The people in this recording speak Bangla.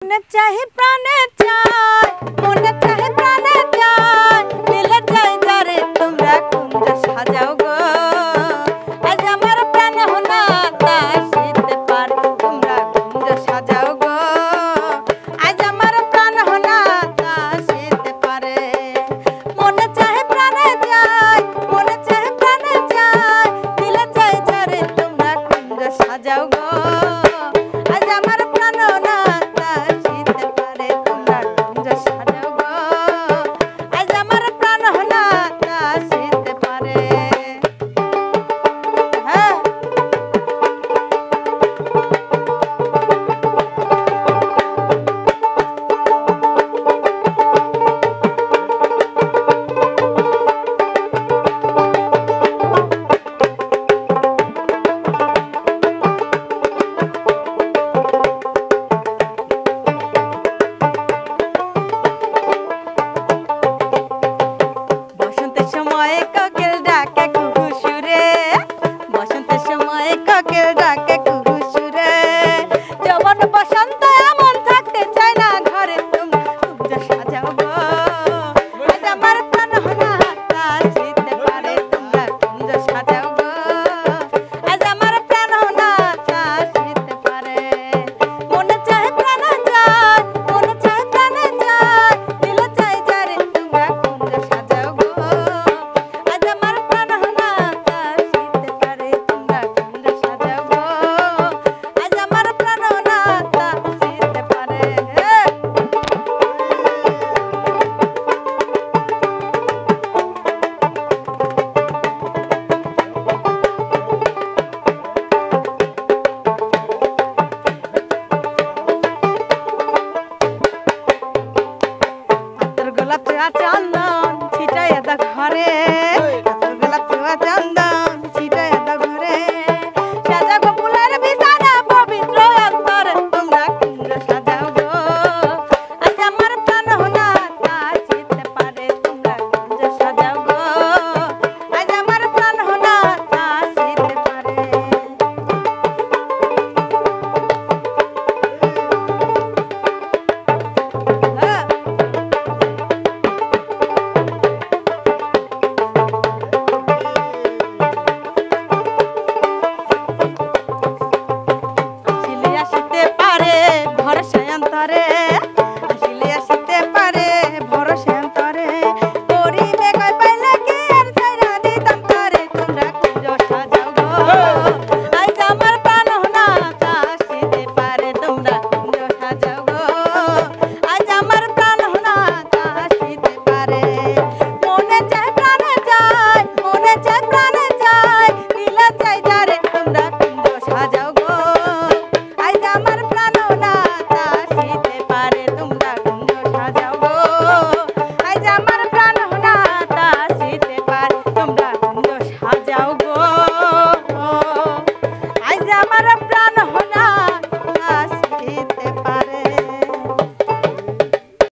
মনে চাহে প্রাণে চায়, মনে চাহে প্রাণে চায়, দিলে চাই যারে তোমরা কুঞ্জ সাজাও গো। আজ আমার প্রাণ হোনা আসিতে পারে তোমরা কুঞ্জ সাজাও গো। আজ আমার প্রাণ হোনা আসিতে পারে। মনে চাহে প্রাণে চায়, মনে চাহে প্রাণে চায়, দিলে চাই যারে তোমরা কুঞ্জ সাজাও গো। আজ আমার প্রাণ হোনা আসিতে পারে তোমরা কুঞ্জ সাজাও গো। আজ আমার প্রাণ হোনা আসিতে পারে। হ্যাঁ বসন্তের সময় কোকিল ডাকে কুহু সুরে, বসন্তের সময় কোকিল ডাকে কুহু সুরে। যৌবন বসন্ত এমন থাকতে চায় না ঘরে তোমরা কুঞ্জ সাজাও গো। আজ আমার প্রাণ হোনা আসিতে পারে তোমরা কুঞ্জ সাজাও গো। আজ আমার প্রাণ হোনা আসিতে পারে। মনে চাহে প্রাণে চায়, মনে চাহে প্রাণে চায়, দিলে চাই যারে তোমরা কুঞ্জ সাজাও গো। আজ আমার প্রাণ হোনা আসিতে পারে তোমরা কুঞ্জ সাজাও গো। আজ আমার প্রাণ হোনা আসিতে পারে। আতর গোলাপ চুয়া চন্দন ছিটাইয়া দাও ঘরে, আতর গোলাপ চুয়া চন্দন ছিটাইয়া দাও ঘরে। সাজাগো ফুলের বিছানা পবিত্র অন্তরে তোমরা কুঞ্জ সাজাও গো। আজ আমার প্রাণ হোনা আসিতে পারে তোমরা কুঞ্জ সাজাও গো। আজ আমার প্রাণ হোনা আসিতে পারে। হ্যাঁ আসিলে আসিতে পারে ভরসা অন্তরে, আসিলে আসিতে পারে ভরসা অন্তরে। করিবে কই পাইলে কি আর ছাইরা দিতাম তারে তোমরা কুঞ্জ সাজাও গো। আজ আমার প্রাণ হোনা আসিতে পারে তোমরা কুঞ্জ সাজাও গো। আজ আমার প্রাণ হোনা আসিতে পারে। মনে চায় প্রাণে চায়, মনে চায় প্রাণে চায়, দিলে চাই যারে তোমরা কুঞ্জ সাজাও গো। আজ আমার প্রাণ হোনা আসিতে পারে তোমরা